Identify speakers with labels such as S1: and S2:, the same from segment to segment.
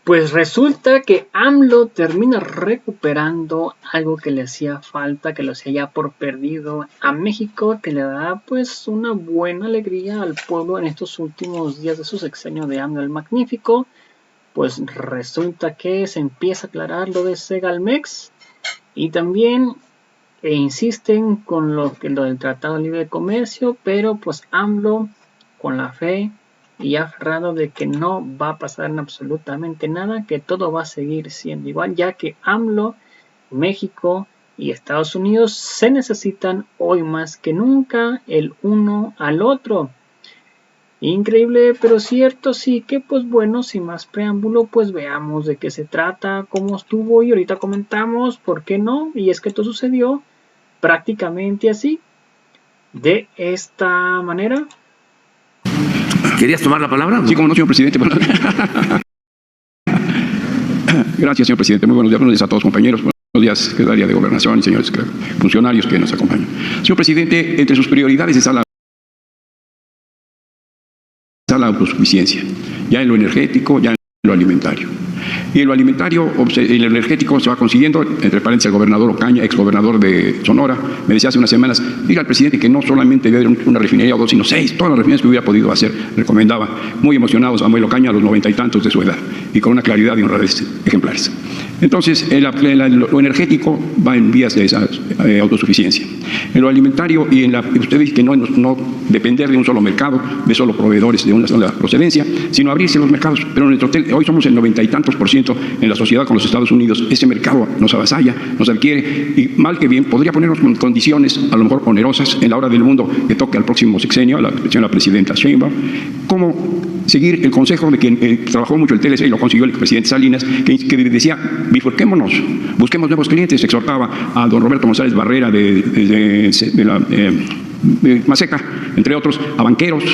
S1: Pues resulta que AMLO termina recuperando algo que le hacía falta, que lo hacía ya por perdido a México, que le da pues una buena alegría al pueblo en estos últimos días de su sexenio de AMLO el Magnífico. Pues resulta que se empieza a aclarar lo de Segalmex y también insisten con lo del Tratado Libre de Comercio, pero pues AMLO con la fe y aferrado de que no va a pasar absolutamente nada, que todo va a seguir siendo igual, ya que AMLO, México y Estados Unidos se necesitan hoy más que nunca el uno al otro. Increíble, pero cierto, sí que pues bueno, sin más preámbulo, pues veamos de qué se trata, cómo estuvo y ahorita comentamos por qué no, y es que todo sucedió prácticamente así, de esta manera.
S2: ¿Querías tomar la palabra?
S3: Sí, como no, señor presidente. Gracias, señor presidente. Muy buenos días a todos, compañeros. Buenos días, secretaria de Gobernación y señores funcionarios que nos acompañan. Señor presidente, entre sus prioridades está la autosuficiencia, ya en lo energético, ya en lo alimentario. Y en lo alimentario, el energético se va consiguiendo, entre paréntesis, el gobernador Ocaña, exgobernador de Sonora, me decía hace unas semanas, diga al presidente que no solamente debe haber una refinería o dos, sino 6, todas las refinerías que hubiera podido hacer, recomendaba. Muy emocionado Samuel Ocaña a los 90 y tantos de su edad, y con una claridad y honradez ejemplares. Entonces, lo energético va en vías de esa autosuficiencia. En lo alimentario y usted dice que no depender de un solo mercado, de solo proveedores de una sola procedencia, sino abrirse los mercados. Pero hoy somos el 90 y tantos % en la sociedad con los Estados Unidos. Ese mercado nos avasalla, nos adquiere, y mal que bien podría ponernos con condiciones a lo mejor onerosas en la hora del mundo que toque al próximo sexenio, a la presidenta Sheinbaum, como seguir el consejo de quien trabajó mucho el TLC y lo consiguió el presidente Salinas, que decía, bifurquémonos, busquemos nuevos clientes. Exhortaba a don Roberto González Barrera de Maseca, entre otros, a banqueros,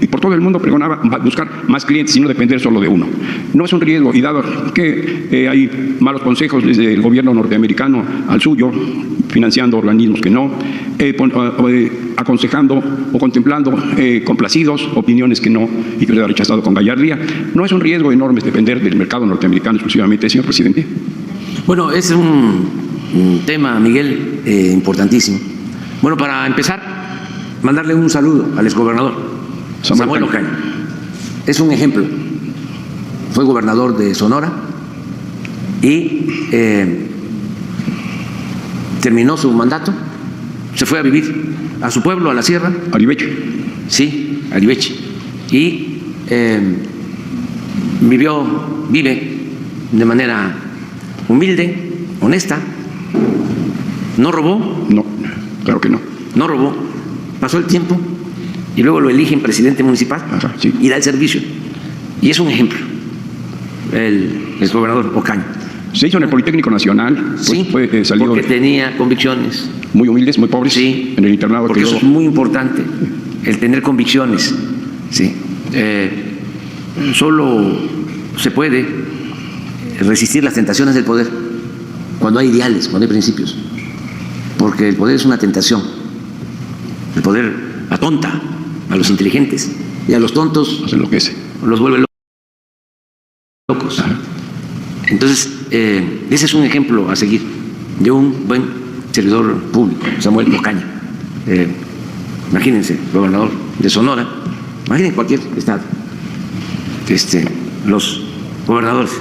S3: y por todo el mundo pregonaba buscar más clientes y no depender solo de uno. No es un riesgo, y dado que hay malos consejos desde el gobierno norteamericano al suyo, financiando organismos que no, aconsejando o contemplando complacidos opiniones que no, y que se ha rechazado con gallardía, no es un riesgo enorme depender del mercado norteamericano exclusivamente, señor presidente.
S2: Bueno, es un tema, Miguel, importantísimo. Bueno, para empezar, mandarle un saludo al exgobernador Samuel Ocaña. Es un ejemplo. Fue gobernador de Sonora y terminó su mandato, se fue a vivir a su pueblo, a la sierra.
S3: Aribeche.
S2: Sí, Aribeche. Y vive de manera humilde, honesta. ¿No robó?
S3: No, claro que no.
S2: No robó. Pasó el tiempo y luego lo eligen presidente municipal.
S3: Ajá, sí.
S2: Y da el servicio. Y es un ejemplo, el exgobernador Ocaña.
S3: Se hizo en el Politécnico Nacional.
S2: Sí, porque tenía convicciones.
S3: Muy humildes, muy pobres.
S2: Sí,
S3: en el internado.
S2: Porque eso es muy importante, el tener convicciones. Sí. Solo se puede resistir las tentaciones del poder cuando hay ideales, cuando hay principios. Porque el poder es una tentación. El poder atonta a los inteligentes y a los tontos los vuelve locos.
S3: Ajá.
S2: Entonces, ese es un ejemplo a seguir de un buen servidor público, Samuel Ocaña. Imagínense, gobernador de Sonora, imaginen cualquier estado, los gobernadores.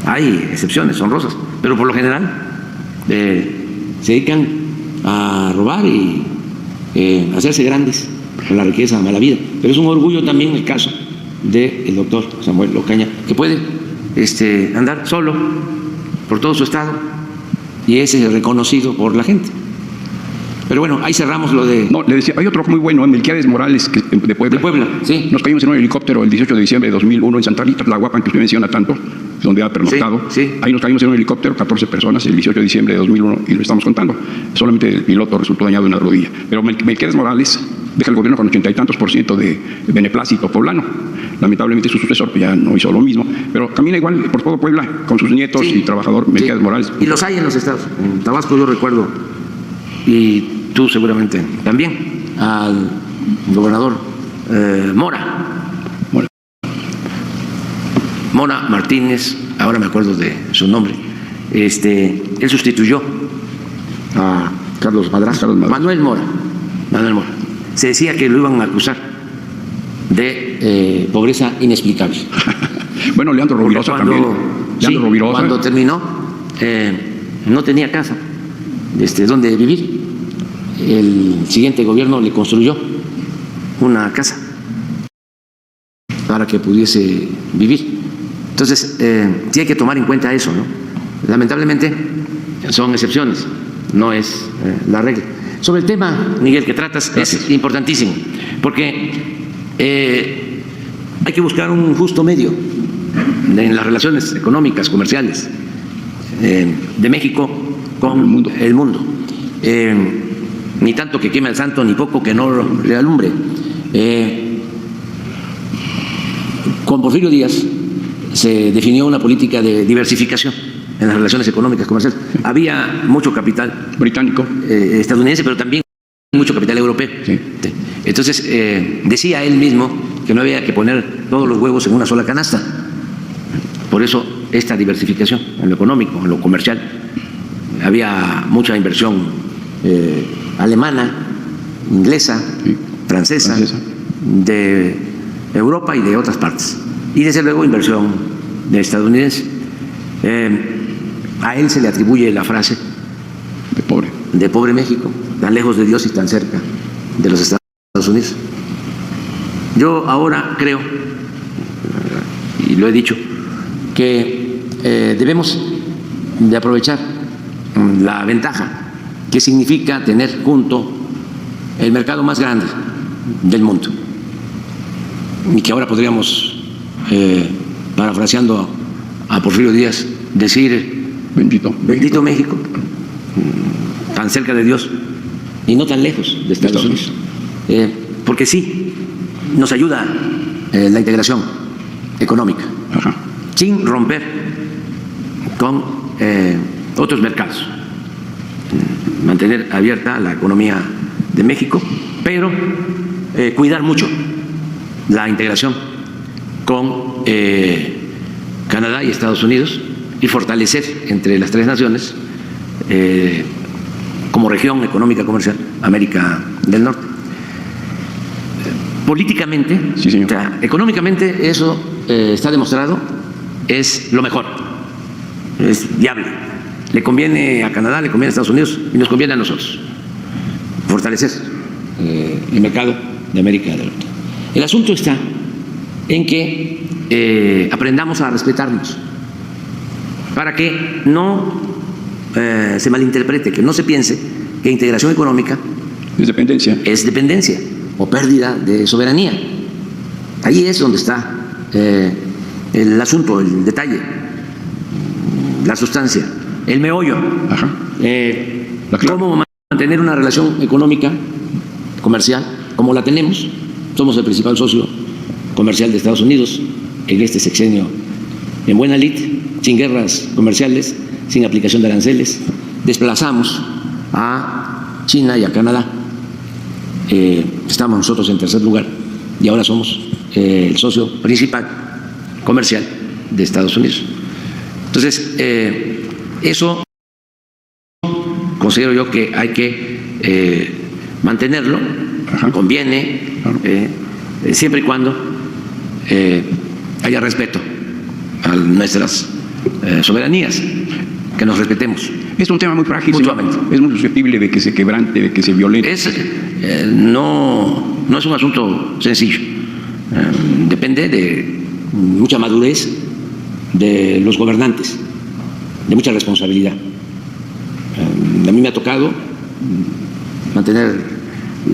S2: Hay excepciones honrosas, pero por lo general se dedican a robar y hacerse grandes con la riqueza, mala vida. Pero es un orgullo también el caso del doctor Samuel Ocaña, que puede andar solo por todo su estado y es reconocido por la gente. Pero bueno, ahí cerramos lo de...
S3: No, le decía, hay otro muy bueno, Melquiades Morales, de Puebla.
S2: De Puebla, sí.
S3: Nos caímos en un helicóptero el 18 de diciembre de 2001 en Santa Rita, Tlahuapan, que usted menciona tanto, donde ha pernoctado.
S2: Sí, sí.
S3: Ahí nos caímos en un helicóptero, 14 personas, el 18 de diciembre de 2001, y lo estamos contando. Solamente el piloto resultó dañado en la rodilla. Pero Melquiades Morales deja el gobierno con 80 y tantos % de beneplácito poblano. Lamentablemente su sucesor ya no hizo lo mismo, pero camina igual por todo Puebla con sus nietos y trabajador Melquiades Morales.
S2: Y los hay en los estados. En Tabasco yo recuerdo, y tú seguramente también, al Mora Martínez, ahora me acuerdo de su nombre, él sustituyó a Carlos Madrazo. Manuel Mora. Se decía que lo iban a acusar de pobreza inexplicable.
S3: Bueno, Leandro Rovirosa también. Leandro Rovirosa.
S2: Cuando terminó, no tenía casa donde vivir. El siguiente gobierno le construyó una casa para que pudiese vivir. Entonces, sí hay que tomar en cuenta eso, ¿no? Lamentablemente son excepciones, no es la regla. Sobre el tema, Miguel, que tratas, gracias, es importantísimo, porque hay que buscar un justo medio en las relaciones económicas, comerciales de México con el mundo. Ni tanto que queme al santo, ni poco que no le alumbre. Con Porfirio Díaz se definió una política de diversificación en las relaciones económicas comerciales. Había mucho capital
S3: británico,
S2: estadounidense, pero también mucho capital europeo.
S3: Sí.
S2: Entonces, decía él mismo que no había que poner todos los huevos en una sola canasta. Por eso, esta diversificación en lo económico, en lo comercial. Había mucha inversión alemana, inglesa, sí, francesa, de Europa y de otras partes. Y desde luego inversión de estadounidense. A él se le atribuye la frase de pobre México, tan lejos de Dios y tan cerca de los Estados Unidos. Yo ahora creo, y lo he dicho, que debemos de aprovechar la ventaja que significa tener junto el mercado más grande del mundo, y que ahora podríamos, parafraseando a Porfirio Díaz, decir: bendito México, tan cerca de Dios y no tan lejos de Estados Unidos, porque sí nos ayuda la integración económica, sin romper con otros mercados, mantener abierta la economía de México, pero cuidar mucho la integración con Canadá y Estados Unidos, y fortalecer entre las tres naciones, como región económica comercial, América del Norte. Políticamente,
S3: sí, señor,
S2: o sea, económicamente, eso está demostrado, es lo mejor, es viable. Le conviene a Canadá, le conviene a Estados Unidos y nos conviene a nosotros fortalecer el mercado de América del Norte. El asunto está en que aprendamos a respetarnos, para que no se malinterprete, que no se piense que integración económica es dependencia o pérdida de soberanía. Ahí es donde está el asunto, el detalle, la sustancia, el meollo. Cómo mantener una relación económica, comercial, como la tenemos. Somos el principal socio comercial de Estados Unidos en este sexenio en buena lid, sin guerras comerciales, sin aplicación de aranceles. Desplazamos a China y a Canadá. Estamos nosotros en tercer lugar y ahora somos el socio principal comercial de Estados Unidos. Entonces, eso considero yo que hay que mantenerlo. Conviene, siempre y cuando haya respeto a nuestras soberanías, que nos respetemos.
S3: Es un tema muy frágil, es muy susceptible de que se quebrante, de que se violente.
S2: No es un asunto sencillo. Depende de mucha madurez de los gobernantes, de mucha responsabilidad. A mí me ha tocado mantener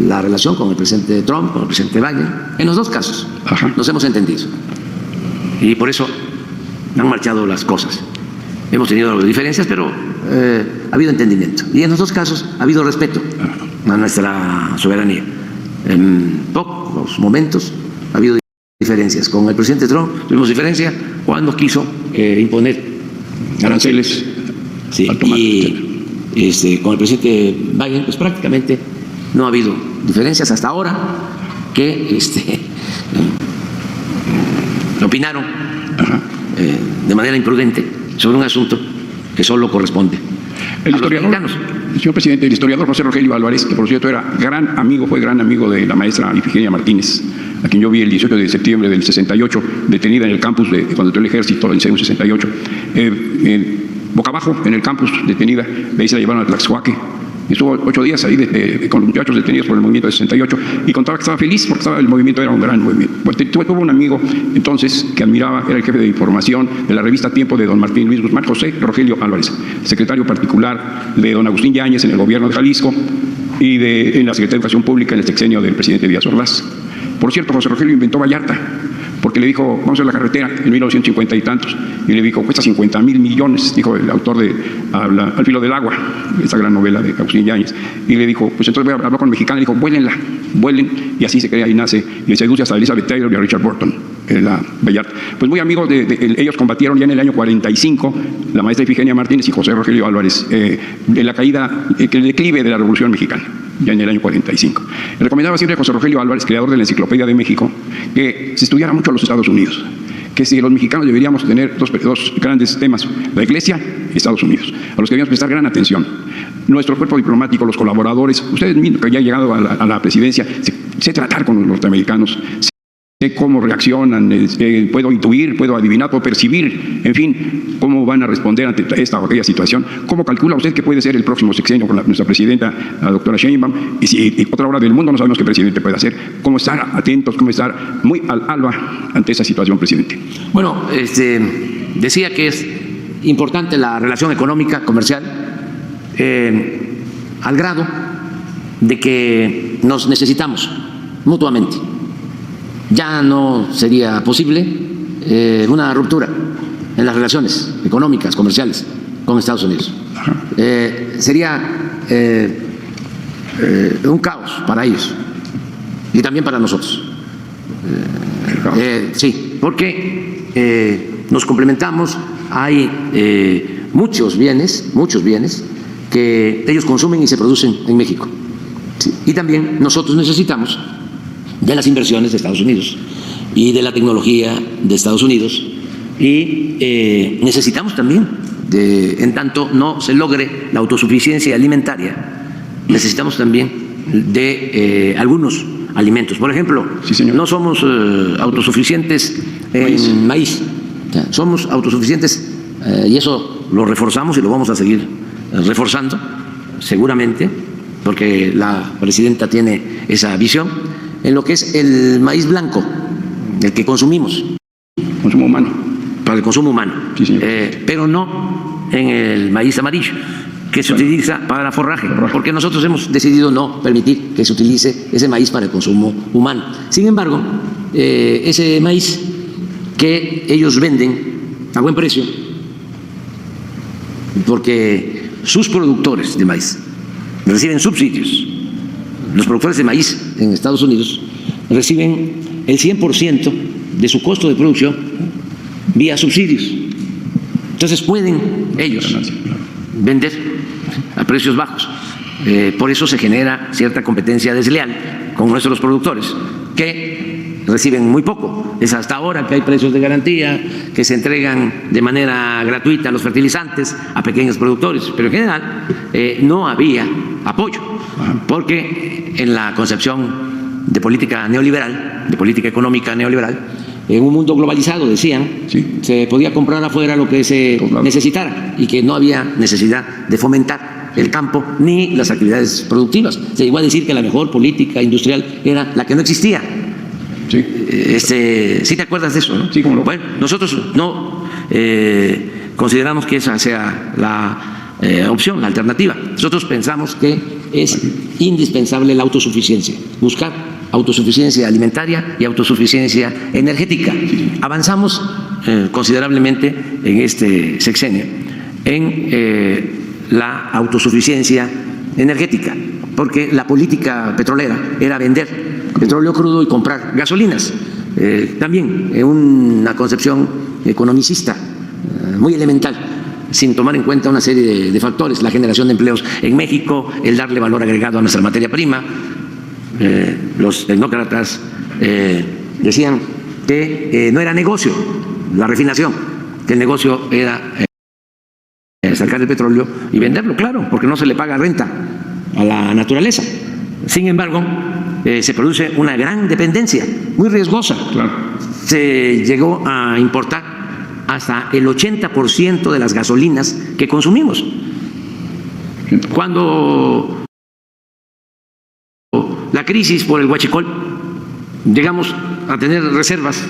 S2: la relación con el presidente Trump, con el presidente Biden. En los dos casos nos hemos entendido, y por eso han marchado las cosas. Hemos tenido diferencias, pero ha habido entendimiento, y en los dos casos ha habido respeto a nuestra soberanía. En pocos momentos ha habido diferencias. Con el presidente Trump tuvimos diferencia cuando quiso imponer
S3: aranceles,
S2: sí, y con el presidente Biden pues prácticamente no ha habido diferencias hasta ahora, que opinaron de manera imprudente sobre un asunto que solo corresponde
S3: El
S2: a los
S3: historiador,
S2: mexicanos.
S3: señor presidente, el historiador José Rogelio Álvarez, que por cierto era gran amigo, fue gran amigo de la maestra Ifigenia Martínez, a quien yo vi el 18 de septiembre del 68, detenida en el campus cuando entró el ejército, en CEU 68, boca abajo en el campus, detenida, de ahí se la llevaron a Tlaxcuaque. Estuvo 8 días ahí con los muchachos detenidos por el movimiento de 68 y contaba que estaba feliz porque el movimiento era un gran movimiento. Pues, tuvo un amigo entonces que admiraba, era el jefe de información de la revista Tiempo de don Martín Luis Guzmán, José Rogelio Álvarez, secretario particular de don Agustín Yáñez en el gobierno de Jalisco y en la Secretaría de Educación Pública en el sexenio del presidente Díaz Ordaz. Por cierto, José Rogelio inventó Vallarta, porque le dijo, vamos a hacer la carretera en 1950 y tantos, y le dijo, cuesta 50,000 millones, dijo el autor de Al filo del agua, esa gran novela de Agustín Yáñez, y le dijo, pues entonces voy a hablar con el mexicano, le dijo, vuélenla, vuelen, y así se crea y nace, y le seduce hasta Elizabeth Taylor y a Richard Burton, la Vallarta. Pues muy amigos, ellos combatieron ya en el año 45, la maestra Ifigenia Martínez y José Rogelio Álvarez, en la caída, el declive de la Revolución Mexicana, ya en el año 45. Le recomendaba siempre a José Rogelio Álvarez, creador de la Enciclopedia de México, que se estudiara mucho a los Estados Unidos, que si los mexicanos deberíamos tener dos grandes temas, la Iglesia y Estados Unidos, a los que debíamos prestar gran atención. Nuestro cuerpo diplomático, los colaboradores, ustedes mismos que ya han llegado a la presidencia, sé tratar con los norteamericanos, sé cómo reaccionan, puedo intuir, puedo adivinar, puedo percibir, en fin, cómo van a responder ante esta o aquella situación. ¿Cómo calcula usted que puede ser el próximo sexenio con nuestra presidenta, la doctora Sheinbaum? Y si otra hora del mundo no sabemos qué presidente puede hacer, cómo estar atentos, cómo estar muy al alba ante esa situación, presidente.
S2: Bueno, decía que es importante la relación económica, comercial, al grado de que nos necesitamos mutuamente. Ya no sería posible una ruptura en las relaciones económicas, comerciales con Estados Unidos. Sería un caos para ellos y también para nosotros. Sí, porque nos complementamos, hay muchos bienes que ellos consumen y se producen en México. Sí, y también nosotros necesitamos de las inversiones de Estados Unidos y de la tecnología de Estados Unidos y necesitamos también, en tanto no se logre la autosuficiencia alimentaria, necesitamos también de algunos alimentos. Por ejemplo, sí, no somos autosuficientes en maíz, somos autosuficientes y eso lo reforzamos y lo vamos a seguir reforzando seguramente porque la presidenta tiene esa visión en lo que es el maíz blanco, el que consumimos.
S3: Consumo humano.
S2: Para el consumo humano.
S3: Sí, señor.
S2: Pero no en el maíz amarillo, que se utiliza para forraje, porque nosotros hemos decidido no permitir que se utilice ese maíz para el consumo humano. Sin embargo, ese maíz que ellos venden a buen precio, porque sus productores de maíz reciben subsidios. Los productores de maíz en Estados Unidos reciben el 100% de su costo de producción vía subsidios. Entonces pueden ellos vender a precios bajos. Por eso se genera cierta competencia desleal con nuestros productores, que reciben muy poco. Es hasta ahora que hay precios de garantía, que se entregan de manera gratuita los fertilizantes a pequeños productores, pero en general no había apoyo, porque en la concepción de política neoliberal, de política económica neoliberal, en un mundo globalizado, decían, sí, se podía comprar afuera lo que se necesitara y que no había necesidad de fomentar el campo ni las actividades productivas. Se llegó a decir que la mejor política industrial era la que no existía.
S3: Sí.
S2: ¿Sí te acuerdas de eso, no?
S3: Sí, cómo no.
S2: Bueno, nosotros no consideramos que esa sea la opción, la alternativa. Nosotros pensamos que es indispensable la autosuficiencia, buscar autosuficiencia alimentaria y autosuficiencia energética. Avanzamos considerablemente en este sexenio en la autosuficiencia energética, porque la política petrolera era vender petróleo crudo y comprar gasolinas. También una concepción economicista muy elemental, sin tomar en cuenta una serie de factores, la generación de empleos en México, el darle valor agregado a nuestra materia prima. Los tecnócratas decían que no era negocio la refinación, que el negocio era sacar el petróleo y venderlo, claro, porque no se le paga renta a la naturaleza. Sin embargo, se produce una gran dependencia, muy riesgosa.
S3: Claro.
S2: Se llegó a importar hasta el 80% de las gasolinas que consumimos. Cuando la crisis por el huachicol, llegamos a tener reservas,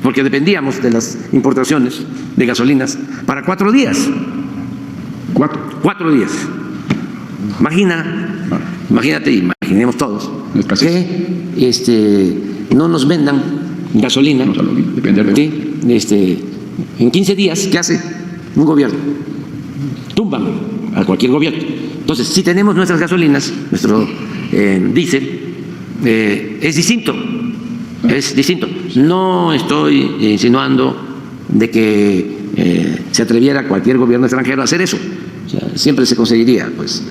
S2: porque dependíamos de las importaciones de gasolinas, para 4 días. 4 días. Imagínate, imaginemos todos, que no nos vendan gasolina. ¿Sí? En 15 días, ¿qué hace un gobierno? Tumban a cualquier gobierno. Entonces, si tenemos nuestras gasolinas, nuestro diésel, es distinto. Es distinto. No estoy insinuando de que se atreviera cualquier gobierno extranjero a hacer eso. O sea, siempre se conseguiría pues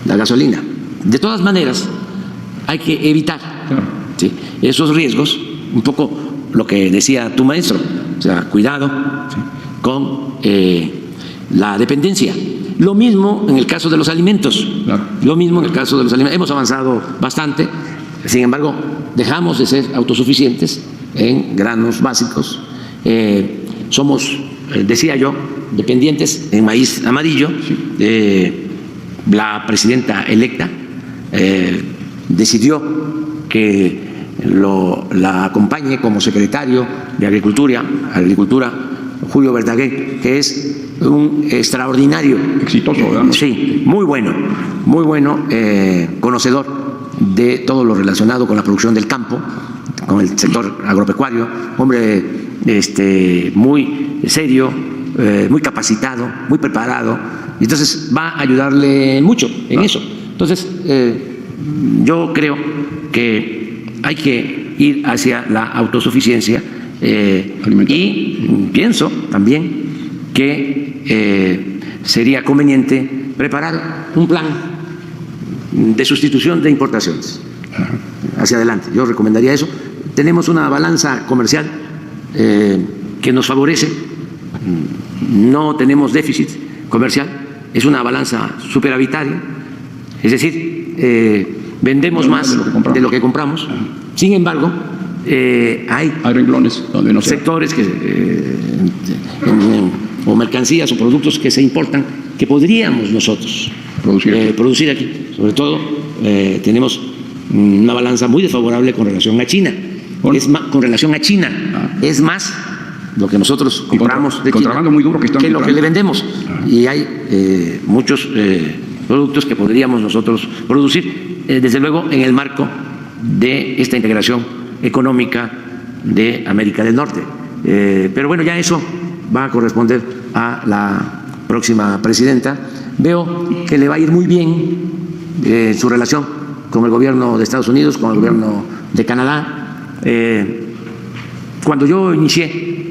S2: la gasolina. De todas maneras, hay que evitar ¿sí? esos riesgos, un poco lo que decía tu maestro, o sea, cuidado ¿sí? con la dependencia. Lo mismo en el caso de los alimentos. Lo mismo en el caso de los alimentos. Hemos avanzado bastante, sin embargo, dejamos de ser autosuficientes en granos básicos. Somos, decía yo, dependientes en maíz amarillo. La presidenta electa decidió que la acompañe como secretario de Agricultura, Julio Verdaguer, que es un extraordinario,
S3: exitoso, ¿verdad?
S2: Sí, muy bueno, conocedor de todo lo relacionado con la producción del campo, con el sector agropecuario, hombre muy serio, muy capacitado, muy preparado, y entonces va a ayudarle mucho en eso. Entonces, yo creo que hay que ir hacia la autosuficiencia y pienso también que sería conveniente preparar un plan de sustitución de importaciones hacia adelante. Yo recomendaría eso. Tenemos una balanza comercial que nos favorece, no tenemos déficit comercial, es una balanza superavitaria, es decir, vendemos más de lo que compramos. Sin embargo, hay
S3: renglones donde no
S2: sectores o mercancías o productos que se importan que podríamos nosotros producir aquí. Sobre todo, tenemos una balanza muy desfavorable con relación a China. Con relación a China, es más lo que nosotros compramos de China
S3: muy duro que
S2: lo que le vendemos. Y hay muchos productos que podríamos nosotros producir, desde luego en el marco de esta integración económica de América del Norte. Pero bueno, ya eso va a corresponder a la próxima presidenta. Veo que le va a ir muy bien su relación con el gobierno de Estados Unidos, con el gobierno de Canadá. Cuando yo inicié,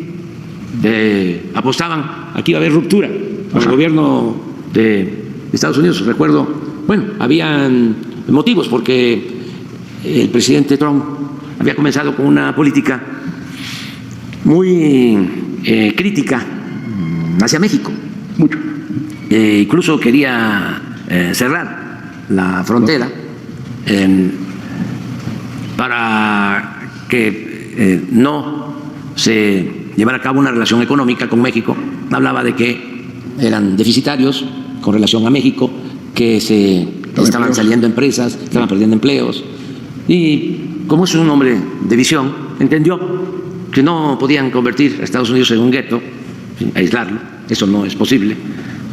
S2: apostaban aquí iba a haber ruptura con el gobierno de Estados Unidos. Recuerdo, bueno, habían motivos porque el presidente Trump había comenzado con una política muy crítica hacia México.
S3: Mucho.
S2: Incluso quería cerrar la frontera para que no se llevara a cabo una relación económica con México. Hablaba de que eran deficitarios con relación a México, que estaban saliendo empresas, estaban perdiendo empleos. Y como es un hombre de visión, entendió que no podían convertir a Estados Unidos en un gueto, aislarlo. Eso no es posible.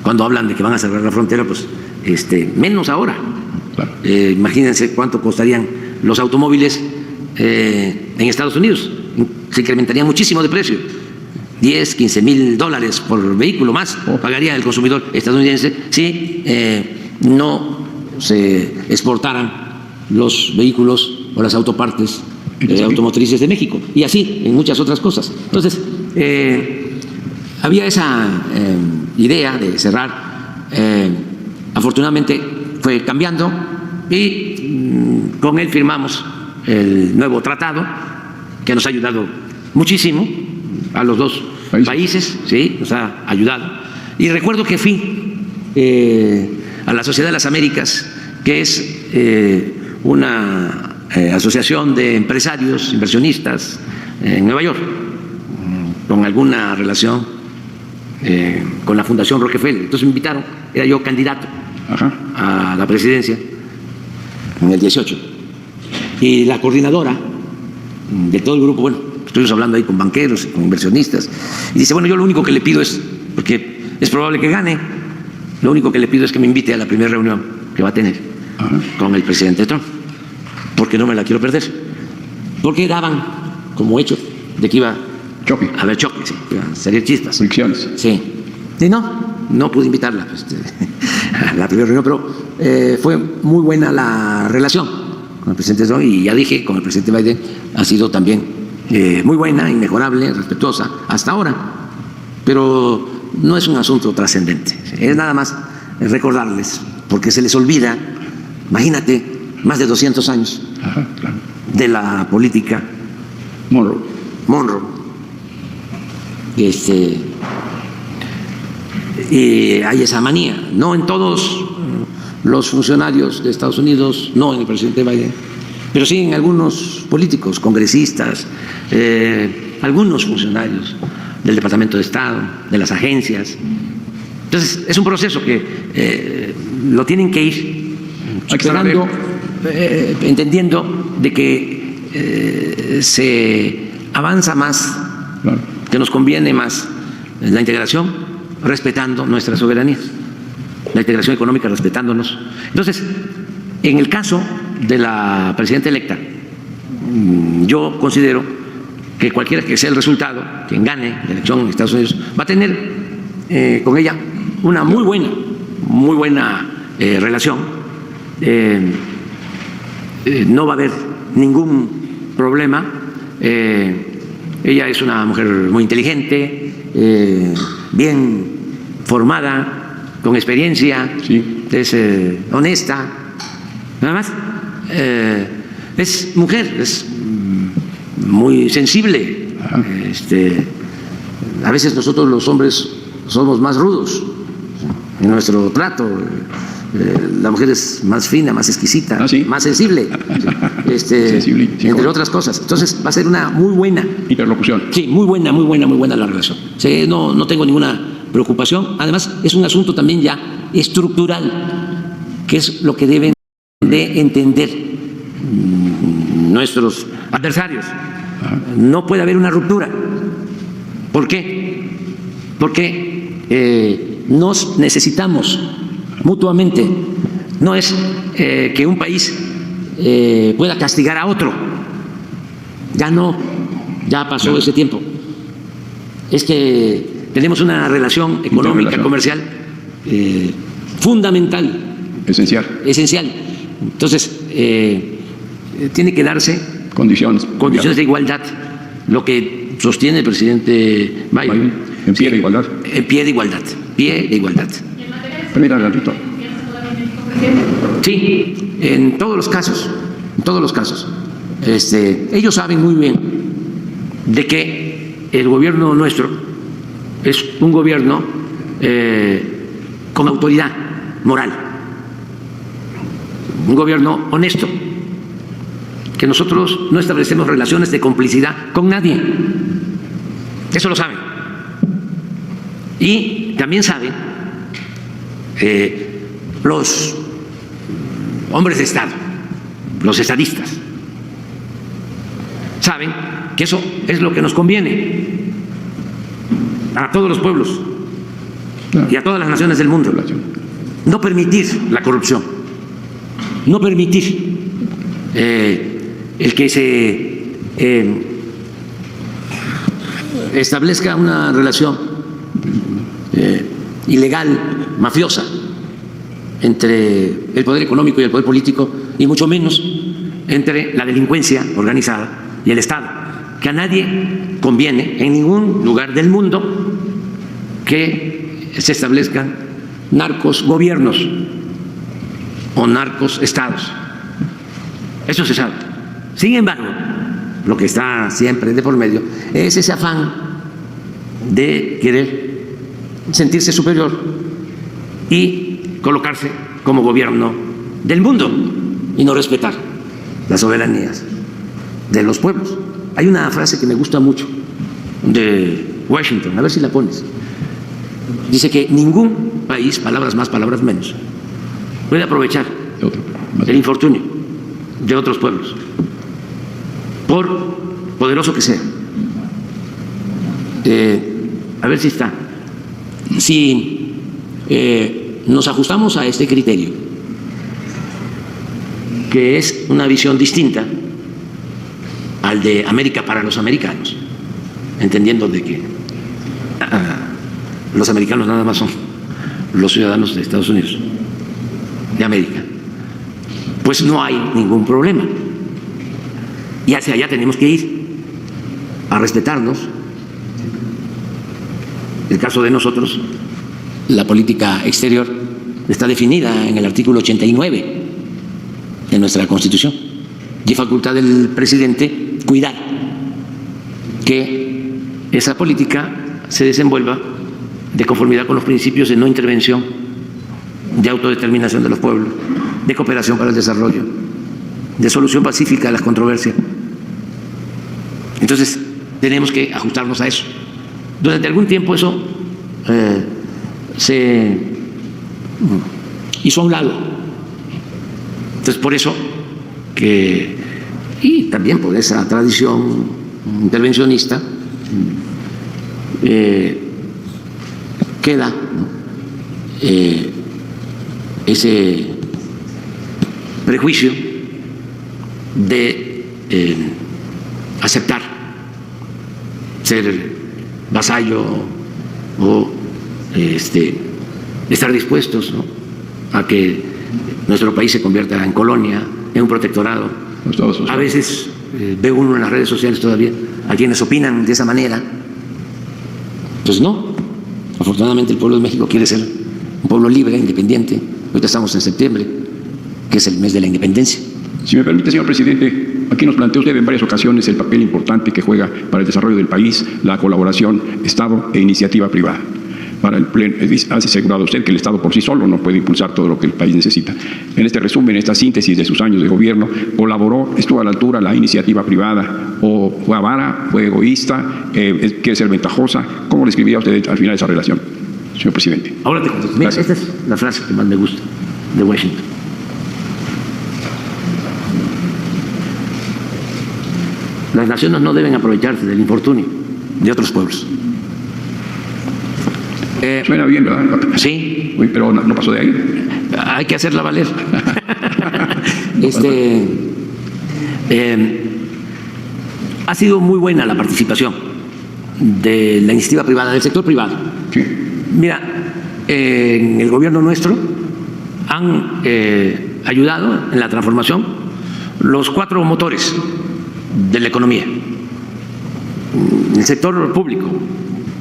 S2: Cuando hablan de que van a cerrar la frontera, pues menos ahora.
S3: Claro.
S2: Imagínense cuánto costarían los automóviles en Estados Unidos. Se incrementaría muchísimo de precio. 10, 15 mil dólares por vehículo más pagaría el consumidor estadounidense si no se exportaran los vehículos o las autopartes automotrices de México. Y así en muchas otras cosas. Entonces, había esa idea de cerrar. Afortunadamente fue cambiando y con él firmamos el nuevo tratado que nos ha ayudado muchísimo a los dos países, sí, nos ha ayudado. Y recuerdo que fui a la Sociedad de las Américas, que es una asociación de empresarios, inversionistas en Nueva York, con alguna relación con la Fundación Rockefeller. Entonces me invitaron, era yo candidato a la presidencia en el 18. Y la coordinadora de todo el grupo, bueno, estuvimos hablando ahí con banqueros, con inversionistas, y dice, bueno, yo lo único que le pido es, porque es probable que gane, lo único que le pido es que me invite a la primera reunión que va a tener con el presidente Trump, porque no me la quiero perder. Porque daban como hecho de que iba a haber choque, sí, que iban a salir chispas.
S3: Fricciones.
S2: Sí. Y no pude invitarla a la primera reunión, pero fue muy buena la relación con el presidente Trump, y ya dije, con el presidente Biden ha sido también muy buena, inmejorable, respetuosa hasta ahora, pero no es un asunto trascendente, es nada más recordarles, porque se les olvida, imagínate, más de 200 años de la política Monroe. Y hay esa manía, no en todos los funcionarios de Estados Unidos, no en el presidente Biden, pero sí en algunos políticos, congresistas, algunos funcionarios del Departamento de Estado, de las agencias. Entonces, es un proceso que lo tienen que ir superando, entendiendo de que se avanza más, que nos conviene más la integración, respetando nuestra soberanía, la integración económica respetándonos. Entonces, en el caso de la presidenta electa, yo considero que cualquiera que sea el resultado, quien gane la elección en Estados Unidos, va a tener con ella una muy buena relación. No va a haber ningún problema. Ella es una mujer muy inteligente, bien formada, con experiencia, es honesta, nada más. Es mujer, es muy sensible. A veces nosotros los hombres somos más rudos en nuestro trato. La mujer es más fina, más exquisita, más sensible, sensible, entre otras cosas. Entonces va a ser una muy buena
S3: interlocución.
S2: Sí, muy buena la relación. Sí, no tengo ninguna preocupación. Además, es un asunto también ya estructural, que es lo que deben de entender nuestros adversarios. No puede haber una ruptura. ¿Por qué? Porque nos necesitamos mutuamente. No es que un país pueda castigar a otro. Ya pasó ese tiempo. Es que tenemos una relación económica, comercial fundamental.
S3: Esencial.
S2: Entonces, tiene que darse condiciones de igualdad, lo que sostiene el presidente Biden.
S3: En pie de igualdad.
S2: En pie de igualdad.
S3: Permítame, Alberto.
S2: Sí, en todos los casos. Ellos saben muy bien de que el gobierno nuestro es un gobierno con autoridad moral, un gobierno honesto, que nosotros no establecemos relaciones de complicidad con nadie. Eso lo saben. Y también saben los hombres de Estado, los estadistas, saben que eso es lo que nos conviene a todos los pueblos y a todas las naciones del mundo. No permitir la corrupción, no permitir el que se establezca una relación ilegal, mafiosa, entre el poder económico y el poder político, y mucho menos entre la delincuencia organizada y el Estado, que a nadie conviene en ningún lugar del mundo que se establezcan narcos gobiernos o narcos estados. Eso se sabe. Sin embargo, lo que está siempre de por medio es ese afán de querer sentirse superior y colocarse como gobierno del mundo y no respetar las soberanías de los pueblos. Hay una frase que me gusta mucho de Washington, a ver si la pones. Dice que ningún país, palabras más, palabras menos, puede aprovechar el infortunio de otros pueblos, por poderoso que sea. A ver si está. Si nos ajustamos a este criterio, que es una visión distinta al de América para los americanos, entendiendo de que los americanos nada más son los ciudadanos de Estados Unidos, de América, pues no hay ningún problema. Y hacia allá tenemos que ir, a respetarnos. El caso de nosotros, la política exterior está definida en el artículo 89 de nuestra Constitución, y facultad del presidente cuidar que esa política se desenvuelva de conformidad con los principios de no intervención, de autodeterminación de los pueblos, de cooperación para el desarrollo, de solución pacífica de las controversias. Entonces, tenemos que ajustarnos a eso. Durante algún tiempo eso se hizo a un lado. Entonces, por eso que, y también por esa tradición intervencionista, queda ese prejuicio de aceptar ser vasallo o estar dispuestos, ¿no?, a que nuestro país se convierta en colonia, en un protectorado. A veces ve uno en las redes sociales todavía a quienes opinan de esa manera. Pues no. Afortunadamente el pueblo de México quiere ser un pueblo libre, independiente. Ahorita estamos en septiembre, que es el mes de la independencia.
S3: Si me permite, señor presidente, aquí nos planteó usted en varias ocasiones el papel importante que juega para el desarrollo del país la colaboración Estado e iniciativa privada. Para el pleno, ha asegurado usted que el Estado por sí solo no puede impulsar todo lo que el país necesita. En este resumen, en esta síntesis de sus años de gobierno, colaboró, estuvo a la altura la iniciativa privada, o fue avara, fue egoísta, quiere ser ventajosa. ¿Cómo le escribiría usted al final esa relación, señor presidente?
S2: Ahora te contesto. Mira, esta es la frase que más me gusta de Washington. Las naciones no deben aprovecharse del infortunio de otros pueblos.
S3: Suena bien, ¿verdad?
S2: Sí.
S3: Uy, pero no pasó de ahí.
S2: Hay que hacerla valer. Ha sido muy buena la participación de la iniciativa privada, del sector privado.
S3: Sí.
S2: Mira, en el gobierno nuestro han ayudado en la transformación los 4 motores de la economía. El sector público,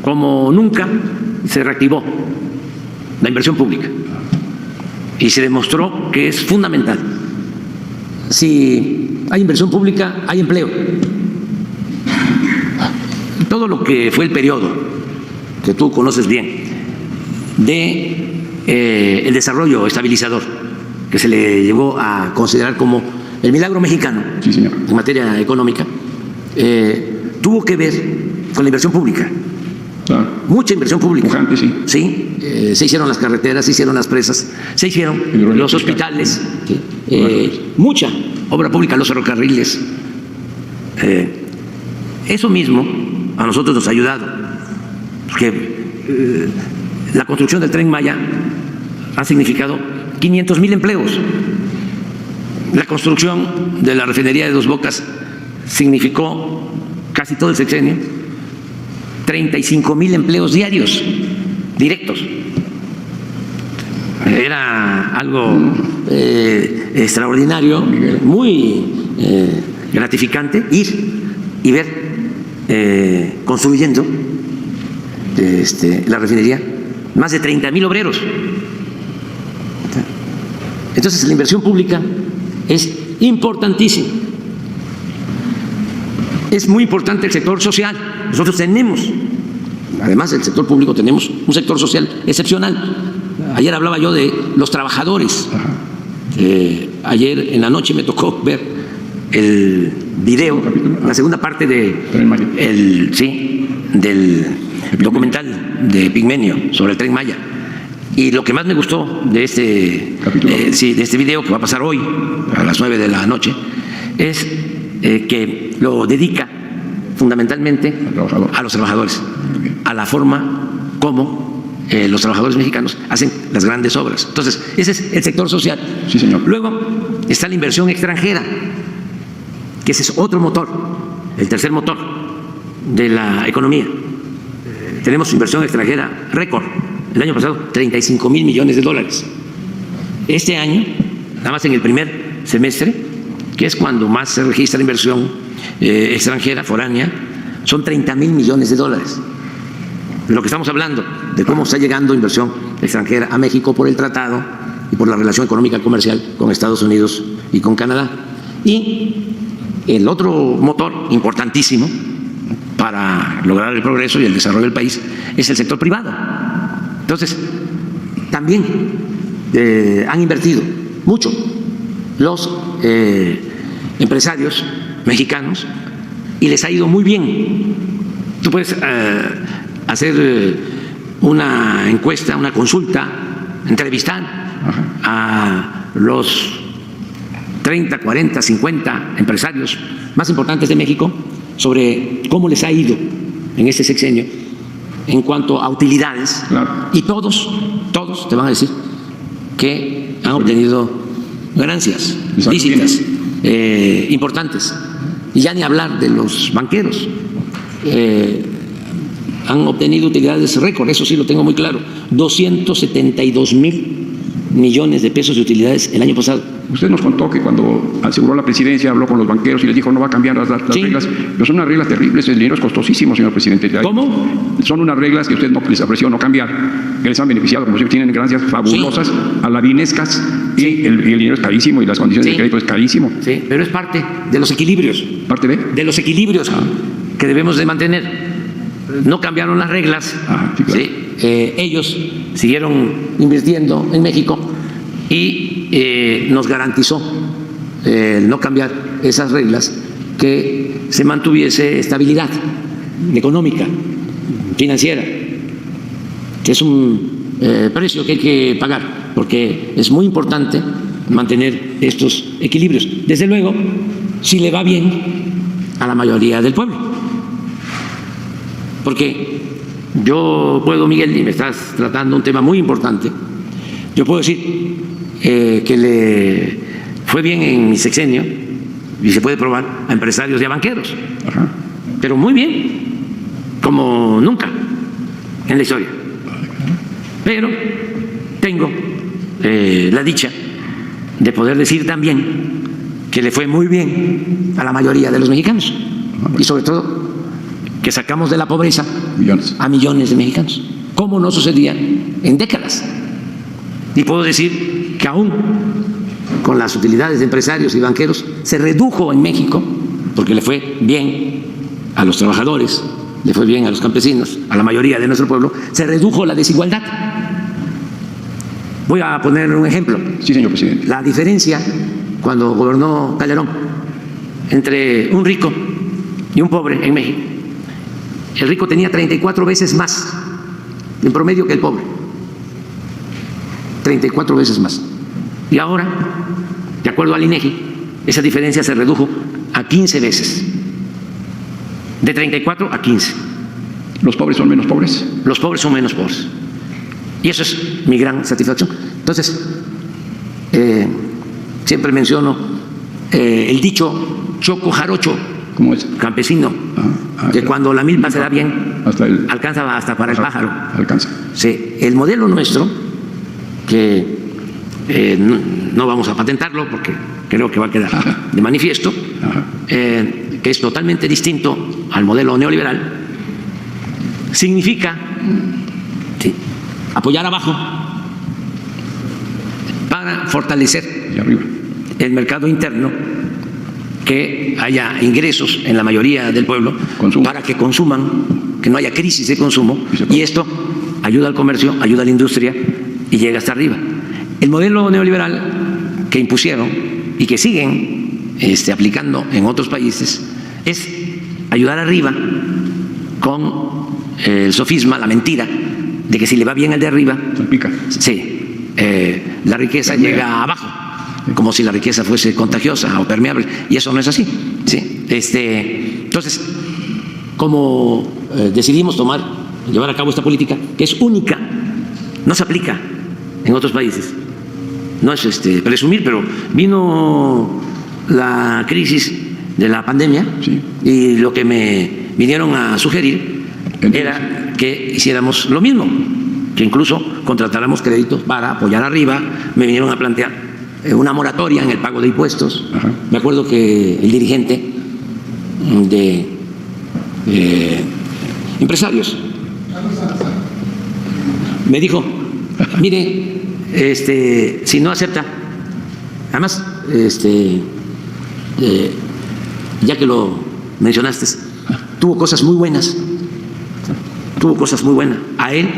S2: como nunca, se reactivó la inversión pública y se demostró que es fundamental. Si hay inversión pública, hay empleo. Todo lo que fue el periodo que tú conoces bien de el desarrollo estabilizador, que se le llegó a considerar como el milagro mexicano,
S3: sí, señor,
S2: en materia económica, tuvo que ver con la inversión pública.
S3: Claro.
S2: Mucha inversión pública.
S3: Pujante, sí.
S2: Sí, se hicieron las carreteras, se hicieron las presas, se hicieron los hospitales, mucha obra pública, los ferrocarriles. Eso mismo a nosotros nos ha ayudado, porque la construcción del Tren Maya ha significado 500,000 empleos. La construcción de la refinería de Dos Bocas significó casi todo el sexenio 35,000 empleos diarios directos. Era algo extraordinario, muy gratificante ir y ver construyendo la refinería más de 30,000 obreros. Entonces la inversión pública es importantísima. Es muy importante el sector social. Nosotros tenemos además del sector público, tenemos un sector social excepcional. Ayer hablaba yo de los trabajadores. Ayer en la noche me tocó ver el video, la segunda parte del documental de Pigmenio sobre el Tren Maya. Y lo que más me gustó de de este video, que va a pasar hoy a las 9 de la noche, es que lo dedica fundamentalmente a los trabajadores, a la forma como los trabajadores mexicanos hacen las grandes obras. Entonces, ese es el sector social.
S3: Sí, señor.
S2: Luego está la inversión extranjera, que ese es otro motor, el tercer motor de la economía. Tenemos inversión extranjera récord. El año pasado, 35,000 millones de dólares. Este año, nada más en el primer semestre, que es cuando más se registra inversión extranjera, foránea, son 30,000 millones de dólares. De lo que estamos hablando, de cómo está llegando inversión extranjera a México por el tratado y por la relación económica comercial con Estados Unidos y con Canadá. Y el otro motor importantísimo para lograr el progreso y el desarrollo del país es el sector privado. Entonces, también han invertido mucho los empresarios mexicanos y les ha ido muy bien. Tú puedes hacer una encuesta, una consulta, entrevistar a los 30, 40, 50 empresarios más importantes de México sobre cómo les ha ido en este sexenio en cuanto a utilidades.
S3: Claro.
S2: Y todos te van a decir que han obtenido ganancias lícitas importantes. Y ya ni hablar de los banqueros. Han obtenido utilidades récord, eso sí lo tengo muy claro. 272,000 millones de pesos de utilidades el año pasado.
S3: Usted nos contó que cuando aseguró la presidencia habló con los banqueros y les dijo no va a cambiar las reglas, pero son unas reglas terribles, el dinero es costosísimo, señor presidente.
S2: ¿Cómo?
S3: Son unas reglas que usted no les apreció no cambiar, que les han beneficiado, como siempre tienen ganancias fabulosas, alavinescas, y el dinero es carísimo y las condiciones de crédito es carísimo.
S2: Sí, pero es parte de los equilibrios.
S3: ¿Parte de?
S2: De los equilibrios que debemos de mantener. No cambiaron las reglas.
S3: Sí, claro.
S2: Ellos siguieron invirtiendo en México y nos garantizó no cambiar esas reglas, que se mantuviese estabilidad económica, financiera, que es un precio que hay que pagar, porque es muy importante mantener estos equilibrios. Desde luego, si le va bien a la mayoría del pueblo. Porque yo puedo, Miguel, y me estás tratando un tema muy importante, yo puedo decir que le fue bien en mi sexenio, y se puede probar, a empresarios y a banqueros. Pero muy bien, como nunca en la historia. Pero tengo la dicha de poder decir también que le fue muy bien a la mayoría de los mexicanos, y sobre todo que sacamos de la pobreza a millones de mexicanos, como no sucedía en décadas. Y puedo decir que aún con las utilidades de empresarios y banqueros se redujo en México, porque le fue bien a los trabajadores, le fue bien a los campesinos, a la mayoría de nuestro pueblo, se redujo la desigualdad. Voy a poner un ejemplo.
S3: Sí, señor presidente.
S2: La diferencia cuando gobernó Calderón entre un rico y un pobre en México. El rico tenía 34 veces más en promedio que el pobre. 34 veces más. Y ahora, de acuerdo al INEGI, esa diferencia se redujo a 15 veces. De 34 a 15.
S3: ¿Los pobres son menos pobres?
S2: Los pobres son menos pobres. Y eso es mi gran satisfacción. Entonces, siempre menciono el dicho choco jarocho.
S3: ¿Cómo es?
S2: Campesino, que cuando la milpa se da bien, alcanza hasta para el pájaro.
S3: Alcanza.
S2: Sí, el modelo nuestro, que no vamos a patentarlo porque creo que va a quedar de manifiesto, que es totalmente distinto al modelo neoliberal, significa apoyar abajo para fortalecer el mercado interno, que haya ingresos en la mayoría del pueblo para que consuman que no haya crisis de consumo, y esto ayuda al comercio, ayuda a la industria y llega hasta arriba. El modelo neoliberal que impusieron y que siguen aplicando en otros países es ayudar arriba con el sofisma, la mentira, de que si le va bien al de arriba, sí, la riqueza llega abajo, como si la riqueza fuese contagiosa o permeable, y eso no es así. ¿Sí? Entonces, como decidimos llevar a cabo esta política, que es única, no se aplica en otros países, no es presumir, pero vino la crisis de la pandemia, sí, y lo que me vinieron a sugerir era que hiciéramos lo mismo, que incluso contratáramos créditos para apoyar arriba. Me vinieron a plantear una moratoria en el pago de impuestos. Ajá. Me acuerdo que el dirigente de empresarios me dijo, mire, si no acepta, además, ya que lo mencionaste, tuvo cosas muy buenas. A él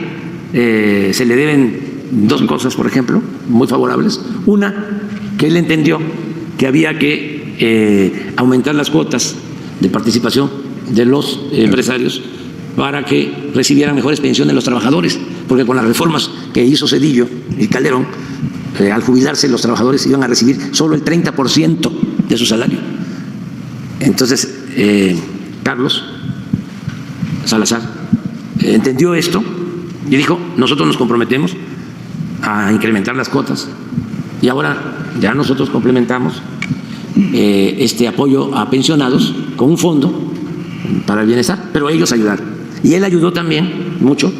S2: se le deben dos cosas, por ejemplo, muy favorables. Una, que él entendió que había que aumentar las cuotas de participación de los empresarios para que recibieran mejores pensiones los trabajadores, porque con las reformas que hizo Zedillo y Calderón, al jubilarse los trabajadores iban a recibir solo el 30% de su salario. Entonces, Carlos Salazar entendió esto y dijo, nosotros nos comprometemos a incrementar las cuotas, y ahora ya nosotros complementamos este apoyo a pensionados con un fondo para el bienestar, pero ellos ayudaron. Y él ayudó también mucho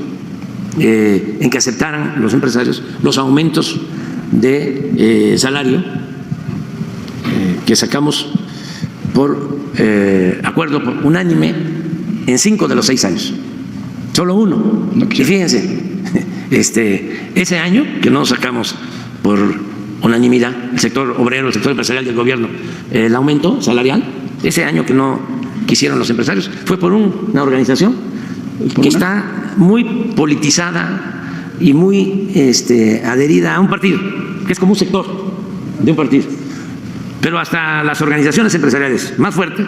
S2: en que aceptaran los empresarios los aumentos de salario que sacamos por acuerdo unánime en 5 de los 6 años. Solo uno. Y fíjense, ese año que no sacamos por unanimidad, el sector obrero, el sector empresarial del gobierno, el aumento salarial, ese año que no quisieron los empresarios, fue por una organización que está muy politizada y muy adherida a un partido, que es como un sector de un partido. Pero hasta las organizaciones empresariales más fuertes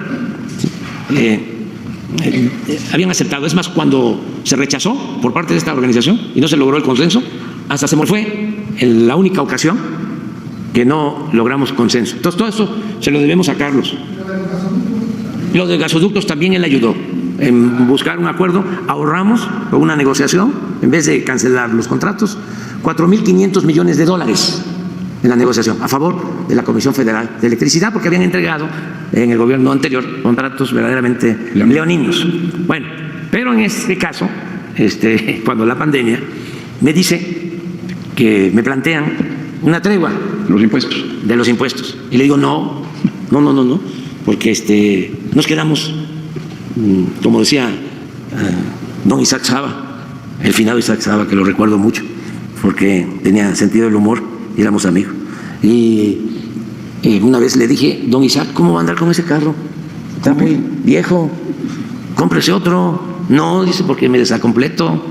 S2: habían aceptado. Es más, cuando se rechazó por parte de esta organización y no se logró el consenso, hasta se fue en la única ocasión que no logramos consenso. Entonces, todo esto se lo debemos a Carlos. Lo de gasoductos también él ayudó en buscar un acuerdo. Ahorramos con una negociación, en vez de cancelar los contratos, $4.500 millones en la negociación a favor de la Comisión Federal de Electricidad, porque habían entregado en el gobierno anterior contratos verdaderamente leoninos. Bueno, pero en este caso, cuando la pandemia, me dice que me plantean una tregua de los impuestos, y le digo no, porque nos quedamos, como decía don Isaac Saba, el finado Isaac Saba, que lo recuerdo mucho porque tenía sentido del humor y éramos amigos. Y una vez le dije, don Isaac, ¿cómo va a andar con ese carro? Está muy viejo, cómprese otro. No, dice, porque me desacompleto.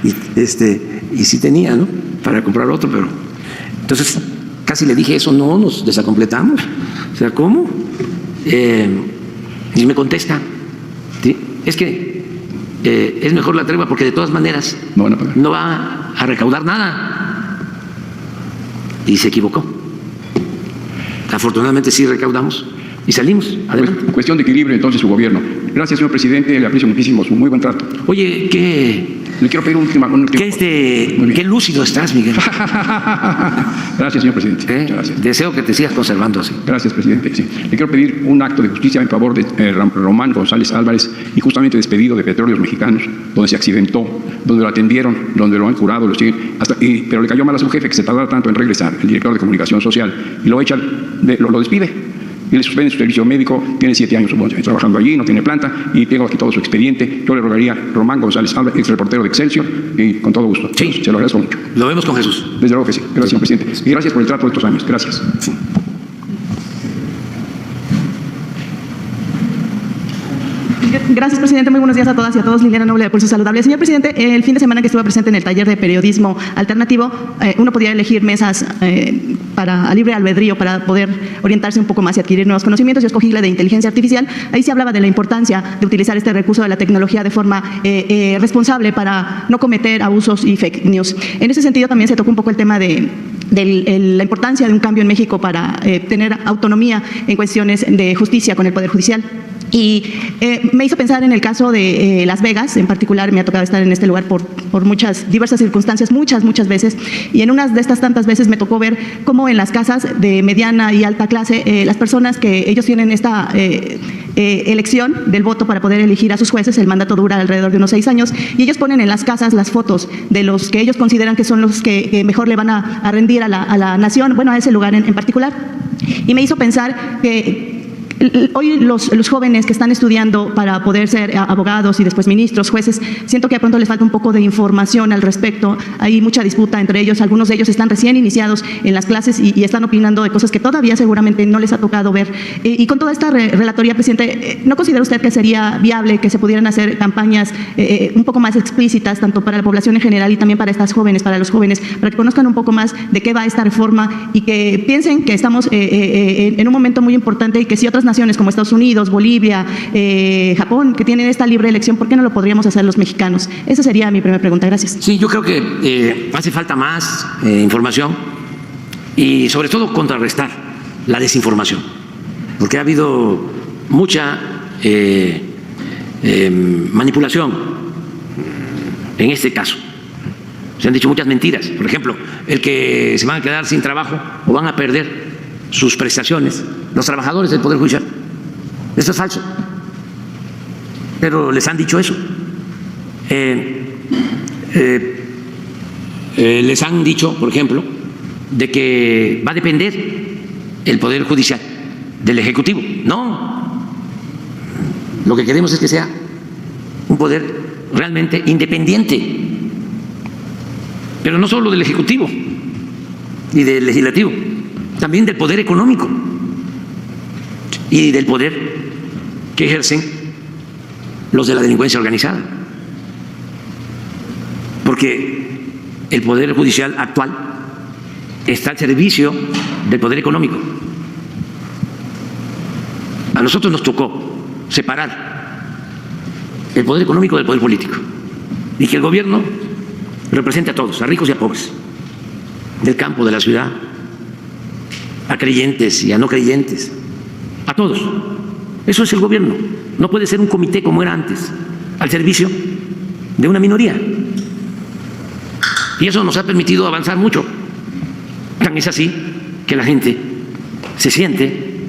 S2: Y sí tenía, ¿no?, para comprar otro, pero entonces casi le dije eso, no, nos desacompletamos. O sea, ¿cómo? Y me contesta, ¿sí?, es que es mejor la tregua porque de todas maneras no va a recaudar nada. Y se equivocó. Afortunadamente sí recaudamos y salimos adelante.
S3: Pues, cuestión de equilibrio entonces su gobierno. Gracias, señor presidente, le aprecio muchísimo su muy buen trato.
S2: Oye,
S3: le quiero pedir un último.
S2: Qué lúcido estás, Miguel.
S3: Gracias, señor presidente. Muchas gracias.
S2: Deseo que te sigas conservando así.
S3: Gracias, presidente. Sí. Le quiero pedir un acto de justicia en favor de Román González Álvarez, injustamente despedido de Petróleos Mexicanos, donde se accidentó, donde lo atendieron, donde lo han curado, pero le cayó mal a su jefe que se tardara tanto en regresar, el director de Comunicación Social, y lo echan, lo despide. Y le suspende su servicio médico, tiene 7 años trabajando allí, no tiene planta, y tengo aquí todo su expediente. Yo le rogaría a Román González Álvarez, ex reportero de Excelsior, y con todo gusto.
S2: Sí.
S3: Se lo agradezco mucho.
S2: Lo vemos con Jesús.
S3: Desde luego que sí. Gracias, señor presidente. Y gracias por el trato de estos años. Gracias. Sí.
S4: Gracias, presidente. Muy buenos días a todas y a todos. Liliana Noble de Pulso Saludable. Señor presidente, el fin de semana que estuve presente en el taller de periodismo alternativo, uno podía elegir mesas a libre albedrío para poder orientarse un poco más y adquirir nuevos conocimientos. Yo escogí la de inteligencia artificial. Ahí se hablaba de la importancia de utilizar este recurso de la tecnología de forma responsable para no cometer abusos y fake news. En ese sentido también se tocó un poco el tema de la importancia de un cambio en México para tener autonomía en cuestiones de justicia con el Poder Judicial. Y me hizo pensar en el caso de Las Vegas, en particular me ha tocado estar en este lugar por muchas diversas circunstancias, muchas veces, y en unas de estas tantas veces me tocó ver cómo en las casas de mediana y alta clase, las personas que ellos tienen esta elección del voto para poder elegir a sus jueces, el mandato dura alrededor de unos 6 años, y ellos ponen en las casas las fotos de los que ellos consideran que son los que mejor le van a rendir a la nación, bueno, a ese lugar en particular. Y me hizo pensar que hoy los jóvenes que están estudiando para poder ser abogados y después ministros, jueces, siento que de pronto les falta un poco de información al respecto. Hay mucha disputa entre ellos. Algunos de ellos están recién iniciados en las clases y están opinando de cosas que todavía seguramente no les ha tocado ver. Y con toda esta relatoría, presidente, ¿no considera usted que sería viable que se pudieran hacer campañas un poco más explícitas, tanto para la población en general y también para estas jóvenes, para los jóvenes, para que conozcan un poco más de qué va esta reforma y que piensen que estamos en un momento muy importante y que si otras naciones como Estados Unidos, Bolivia, Japón, que tienen esta libre elección, ¿por qué no lo podríamos hacer los mexicanos? Esa sería mi primera pregunta. Gracias.
S2: Sí, yo creo que hace falta más información y sobre todo contrarrestar la desinformación, porque ha habido mucha manipulación en este caso. Se han dicho muchas mentiras. Por ejemplo, el que se van a quedar sin trabajo o van a perder sus prestaciones los trabajadores del Poder Judicial. Eso es falso, pero les han dicho eso. Les han dicho, por ejemplo, de que va a depender el Poder Judicial del Ejecutivo. No, lo que queremos es que sea un poder realmente independiente, pero no solo del Ejecutivo y del Legislativo, también del poder económico y del poder que ejercen los de la delincuencia organizada. Porque el poder judicial actual está al servicio del poder económico. A nosotros nos tocó separar el poder económico del poder político y que el gobierno represente a todos, a ricos y a pobres, del campo, de la ciudad, a creyentes y a no creyentes, a todos. Eso es el gobierno. No puede ser un comité como era antes, al servicio de una minoría. Y eso nos ha permitido avanzar mucho. Tan es así que la gente se siente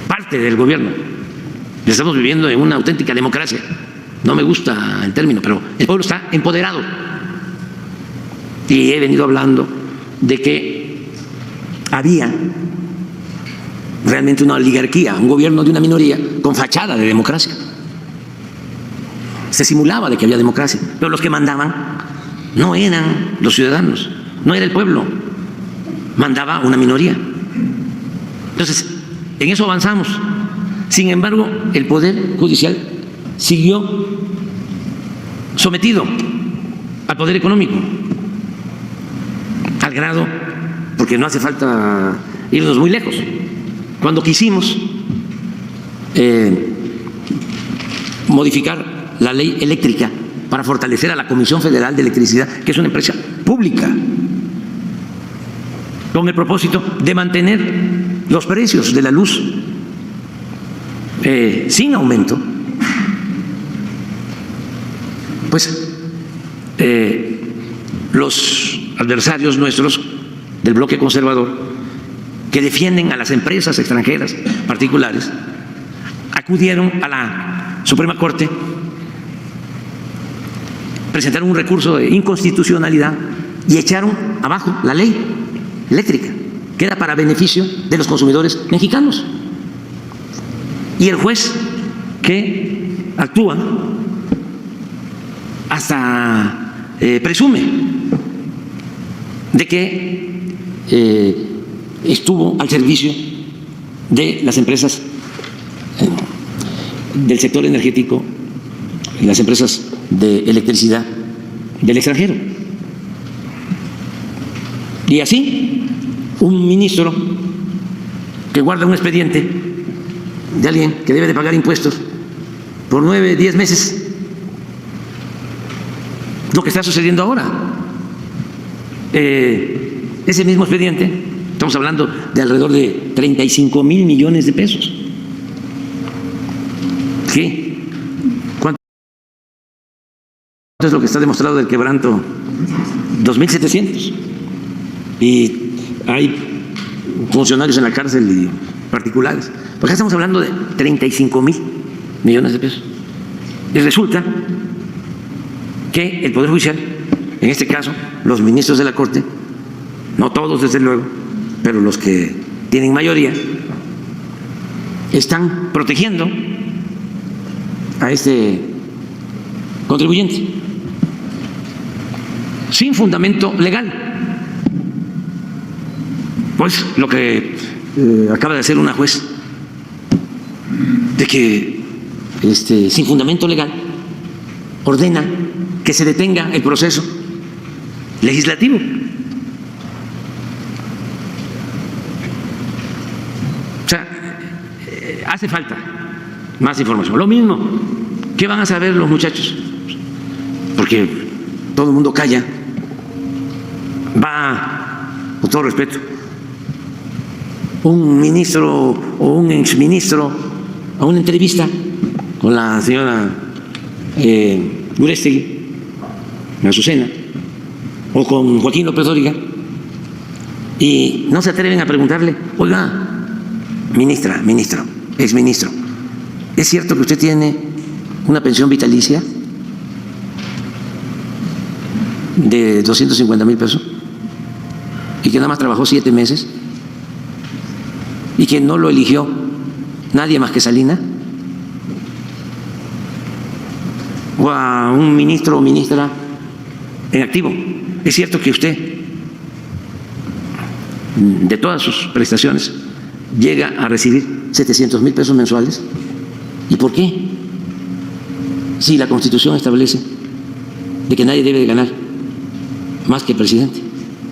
S2: parte del gobierno. Estamos viviendo en una auténtica democracia. No me gusta el término, pero el pueblo está empoderado. Y he venido hablando de que había realmente una oligarquía, un gobierno de una minoría con fachada de democracia. Se simulaba de que había democracia, pero los que mandaban no eran los ciudadanos, no era el pueblo, mandaba una minoría. Entonces, en eso avanzamos. Sin embargo, el Poder Judicial siguió sometido al poder económico, al grado, porque no hace falta irnos muy lejos, cuando quisimos modificar la ley eléctrica para fortalecer a la Comisión Federal de Electricidad, que es una empresa pública, con el propósito de mantener los precios de la luz sin aumento, pues los adversarios nuestros del bloque conservador, que defienden a las empresas extranjeras particulares, acudieron a la Suprema Corte, presentaron un recurso de inconstitucionalidad y echaron abajo la ley eléctrica, que era para beneficio de los consumidores mexicanos. Y el juez que actúa hasta presume de que estuvo al servicio de las empresas del sector energético y las empresas de electricidad del extranjero. Y así, un ministro que guarda un expediente de alguien que debe de pagar impuestos por 9, 10 meses, lo que está sucediendo ahora. Ese mismo expediente, estamos hablando de alrededor de 35 mil millones de pesos. ¿Qué? ¿Cuánto es lo que está demostrado del quebranto? 2.700. Y hay funcionarios en la cárcel y particulares. Porque acá estamos hablando de 35 mil millones de pesos. Y resulta que el Poder Judicial, en este caso, los ministros de la Corte, no todos desde luego, pero los que tienen mayoría, están protegiendo a este contribuyente sin fundamento legal. Pues lo que acaba de hacer una juez, de que sin fundamento legal ordena que se detenga el proceso legislativo. O sea, hace falta más información. Lo mismo, ¿qué van a saber los muchachos? Porque todo el mundo calla. Va, con todo respeto, un ministro o un exministro a una entrevista con la señora Uresti, Azucena, o con Joaquín López Dóriga, y no se atreven a preguntarle: oiga, ministra, ministro, exministro, ¿es cierto que usted tiene una pensión vitalicia de 250,000 pesos y que nada más trabajó 7 meses y que no lo eligió nadie más que Salina? O a un ministro o ministra en activo: ¿es cierto que usted, de todas sus prestaciones, llega a recibir 700,000 pesos mensuales? ¿Y por qué? Si la Constitución establece de que nadie debe de ganar más que el presidente,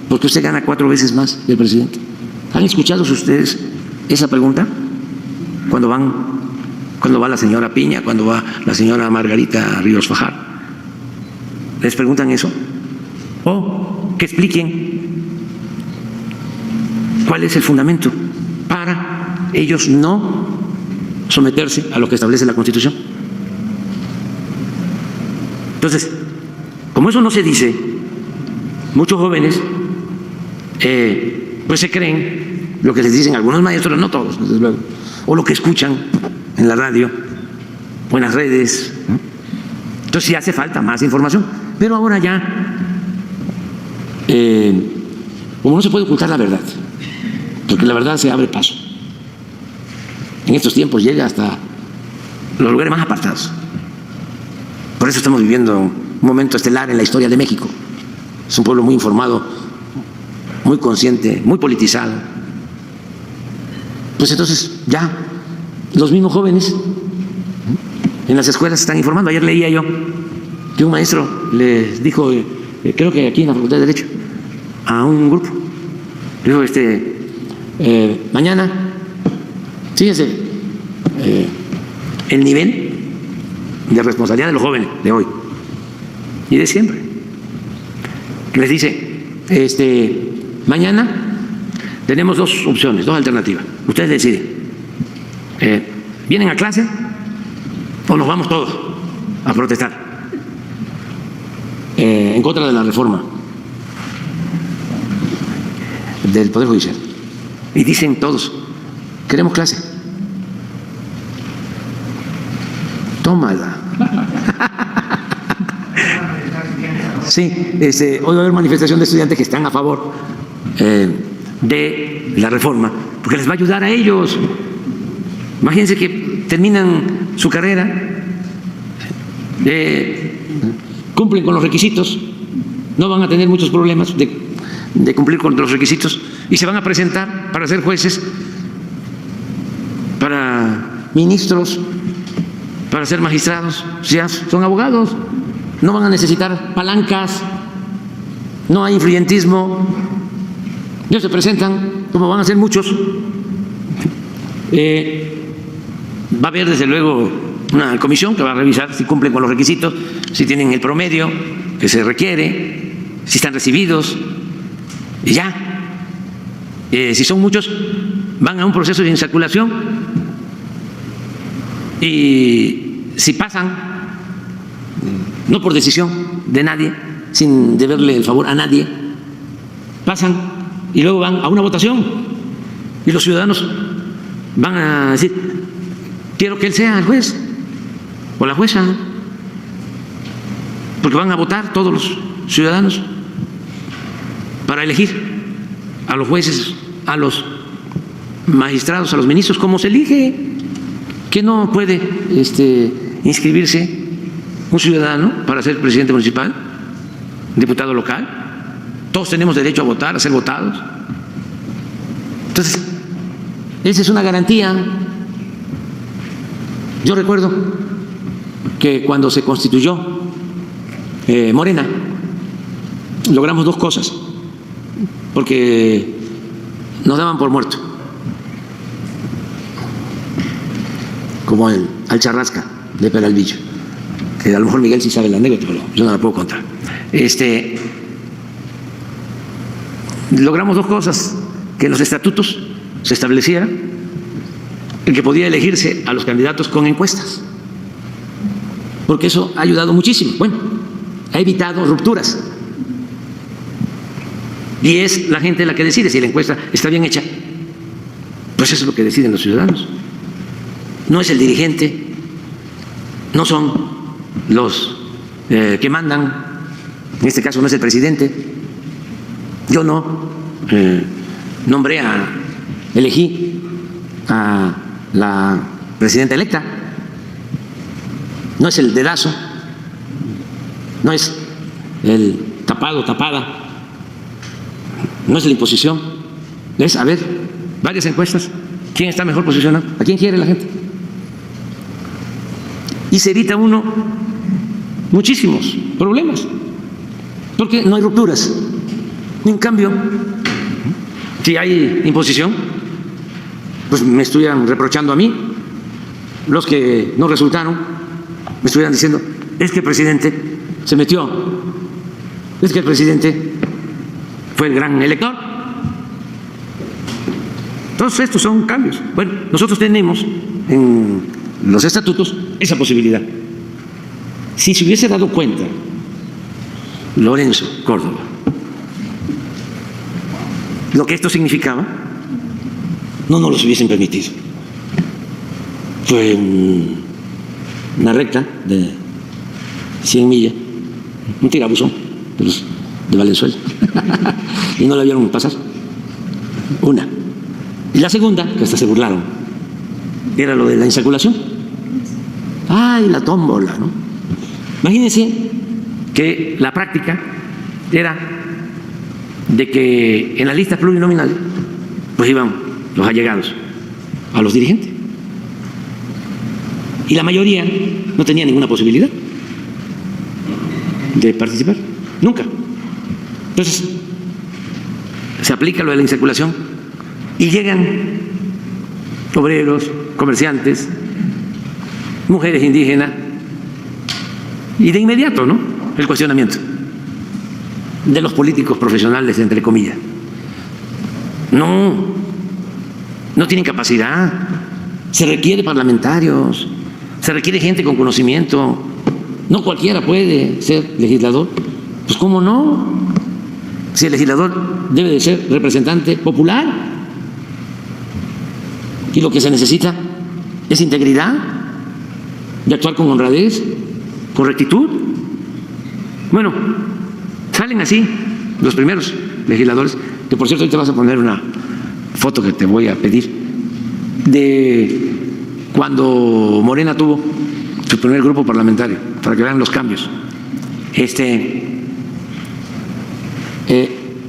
S2: porque usted gana 4 veces más que el presidente. ¿Han escuchado ustedes esa pregunta? Cuando va la señora Piña, cuando va la señora Margarita Ríos Fajardo, ¿les preguntan eso? O que expliquen cuál es el fundamento para ellos no someterse a lo que establece la Constitución. Entonces, como eso no se dice, muchos jóvenes pues se creen lo que les dicen algunos maestros, no todos, desde luego, o lo que escuchan en la radio o en las redes. Entonces sí hace falta más información, pero ahora ya, como no se puede ocultar la verdad, porque la verdad se abre paso, en estos tiempos llega hasta los lugares más apartados. Por eso estamos viviendo un momento estelar en la historia de México. Es un pueblo muy informado, muy consciente, muy politizado. Pues entonces ya los mismos jóvenes en las escuelas se están informando. Ayer leía yo que un maestro les dijo, creo que aquí en la Facultad de Derecho, a un grupo, dijo: mañana, fíjense el nivel de responsabilidad de los jóvenes de hoy y de siempre. Les dice: mañana tenemos 2 opciones, 2 alternativas. Ustedes deciden. ¿Vienen a clase o nos vamos todos a protestar en contra de la reforma del Poder Judicial? Y dicen todos: queremos clase. Tómala. Sí, hoy va a haber manifestación de estudiantes que están a favor de la reforma, porque les va a ayudar a ellos. Imagínense que terminan su carrera, cumplen con los requisitos, no van a tener muchos problemas de cumplir con los requisitos, y se van a presentar para ser jueces, para ministros, para ser magistrados, ya son abogados, no van a necesitar palancas, no hay influyentismo, ellos se presentan como van a ser muchos. Va a haber desde luego una comisión que va a revisar si cumplen con los requisitos, si tienen el promedio que se requiere, si están recibidos, y ya. Si son muchos, van a un proceso de insaculación y si pasan, no por decisión de nadie, sin deberle el favor a nadie, pasan y luego van a una votación y los ciudadanos van a decir: quiero que él sea el juez o la jueza, porque van a votar todos los ciudadanos para elegir a los jueces, a los magistrados, a los ministros, como se elige. Que no puede inscribirse un ciudadano para ser presidente municipal, diputado local. Todos tenemos derecho a votar, a ser votados. Entonces, esa es una garantía. Yo recuerdo que cuando se constituyó Morena, logramos dos cosas, porque nos daban por muerto, como al Charrasca de Peralvillo, que a lo mejor Miguel sí sabe la anécdota, pero yo no la puedo contar. Logramos dos cosas: que en los estatutos se estableciera el que podía elegirse a los candidatos con encuestas, porque eso ha ayudado muchísimo. Bueno, ha evitado rupturas. Y es la gente la que decide si la encuesta está bien hecha. Pues eso es lo que deciden los ciudadanos. No es el dirigente, no son los que mandan, en este caso no es el presidente. Yo no elegí a la presidenta electa, no es el dedazo, no es el tapado, tapada, no es la imposición, es a ver varias encuestas, quién está mejor posicionado, a quién quiere la gente. Y se evita uno muchísimos problemas, porque no hay rupturas. En cambio, si hay imposición, pues me estuvieran reprochando a mí, los que no resultaron, me estuvieran diciendo: es que el presidente se metió, es que el presidente fue el gran elector. Todos estos son cambios. Bueno, nosotros tenemos en los estatutos esa posibilidad. Si se hubiese dado cuenta Lorenzo Córdoba lo que esto significaba, no nos los hubiesen permitido. Fue una recta de 100 millas, un tirabuzón de Valenzuela, y no la vieron pasar. Una. Y la segunda, que hasta se burlaron, era lo de la insaculación. ¡Ay, la tómbola!, ¿no? Imagínense que la práctica era de que en las listas plurinominales pues iban los allegados a los dirigentes y la mayoría no tenía ninguna posibilidad de participar, nunca. Entonces se aplica lo de la insaculación y llegan obreros, comerciantes, mujeres indígenas, y de inmediato, ¿no?, el cuestionamiento de los políticos profesionales, entre comillas. No tienen capacidad, se requiere parlamentarios, se requiere gente con conocimiento, no cualquiera puede ser legislador. Pues ¿cómo no? Si el legislador debe de ser representante popular, y lo que se necesita es integridad, de actuar con honradez, con rectitud. Bueno, salen así los primeros legisladores, que por cierto hoy te vas a poner una foto que te voy a pedir, de cuando Morena tuvo su primer grupo parlamentario, para que vean los cambios.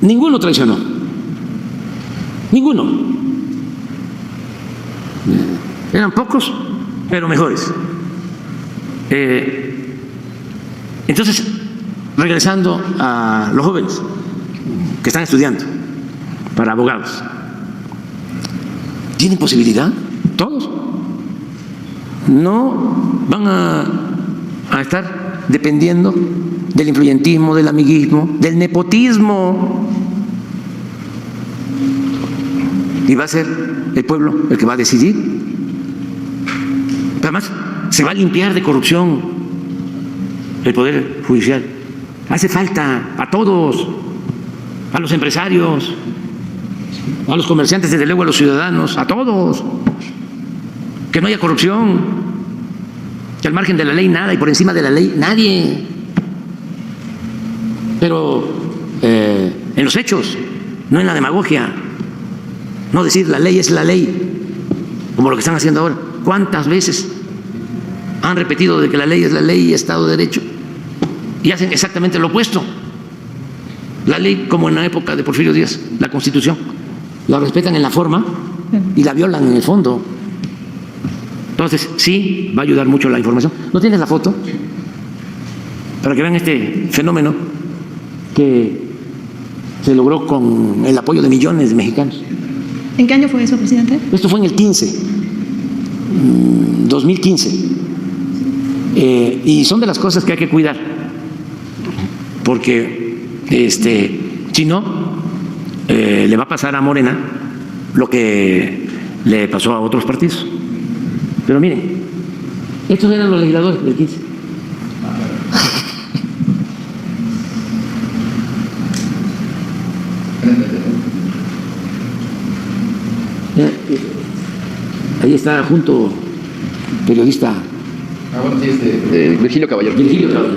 S2: Ninguno traicionó, ninguno. Eran pocos, pero mejores. Entonces, regresando a los jóvenes que están estudiando para abogados, ¿tienen posibilidad? Todos. No van a estar dependiendo del influyentismo, del amiguismo, del nepotismo. Y va a ser el pueblo el que va a decidir. Además, se va a limpiar de corrupción el Poder Judicial. Hace falta a todos, a los empresarios, a los comerciantes, desde luego a los ciudadanos, a todos. Que no haya corrupción, que al margen de la ley nada y por encima de la ley nadie. Pero en los hechos, no en la demagogia. No decir la ley es la ley, como lo que están haciendo ahora. ¿Cuántas veces han repetido de que la ley es la ley y Estado de Derecho? Y hacen exactamente lo opuesto. La ley, como en la época de Porfirio Díaz, la Constitución, la respetan en la forma y la violan en el fondo. Entonces, sí, va a ayudar mucho la información. ¿No tienes la foto? Para que vean este fenómeno que se logró con el apoyo de millones de mexicanos.
S4: ¿En qué año fue eso, presidente?
S2: Esto fue en el 2015. Y son de las cosas que hay que cuidar, porque si no, le va a pasar a Morena lo que le pasó a otros partidos. Pero miren, estos eran los legisladores del 15. Ahí está junto periodista
S3: Virgilio Caballero.
S2: Virgilio Caballero.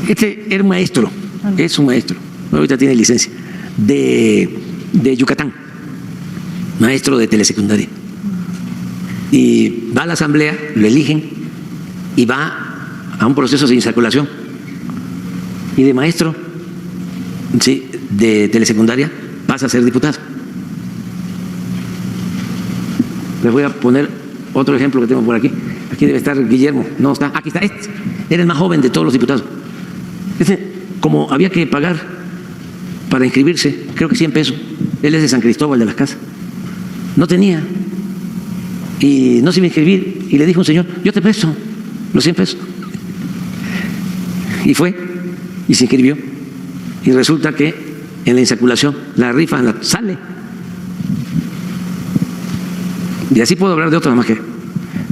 S2: Este era un maestro, es un maestro, ahorita tiene licencia, de Yucatán, maestro de telesecundaria. Y va a la asamblea, lo eligen y va a un proceso de insaculación. Y de maestro, sí, de telesecundaria, pasa a ser diputado. Les voy a poner otro ejemplo que tengo por aquí. Aquí debe estar Guillermo. No está. Aquí está. Este era el más joven de todos los diputados. Como había que pagar para inscribirse, creo que 100 pesos. Él es de San Cristóbal de las Casas. No tenía. Y no se iba a inscribir. Y le dijo un señor, yo te presto los 100 pesos. Y fue. Y se inscribió. Y resulta que en la insaculación, la rifa sale. Y así puedo hablar de otra más que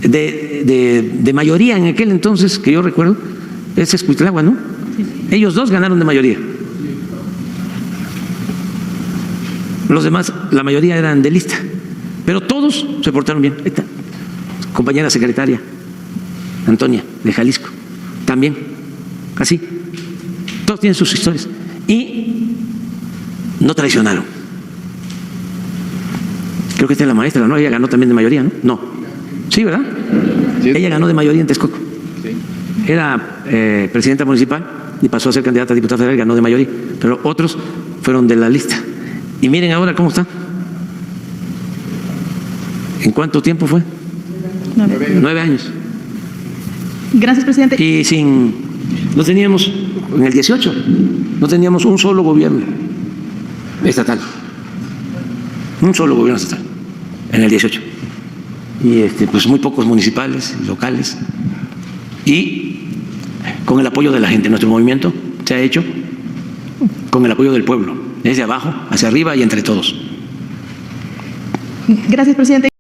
S2: de mayoría en aquel entonces, que yo recuerdo, es Escuitlagua, ¿no? Ellos dos ganaron de mayoría. Los demás, la mayoría eran de lista. Pero todos se portaron bien. Ahí está. Compañera secretaria, Antonia, de Jalisco, también. Así. Todos tienen sus historias. Y no traicionaron. Creo que esta es la maestra, ¿no? Ella ganó también de mayoría, ¿no? No. Sí, ¿verdad? Sí. Ella ganó de mayoría en Texcoco. Sí. Era presidenta municipal y pasó a ser candidata a diputada federal y ganó de mayoría. Pero otros fueron de la lista. Y miren ahora cómo está. ¿En cuánto tiempo fue? 9 años.
S4: Gracias, presidente.
S2: Y no teníamos, en el 18, no teníamos un solo gobierno estatal. Un solo gobierno estatal, en el 18. Y pues muy pocos municipales, locales. Y con el apoyo de la gente. Nuestro movimiento se ha hecho con el apoyo del pueblo, desde abajo hacia arriba y entre todos.
S4: Gracias, presidente.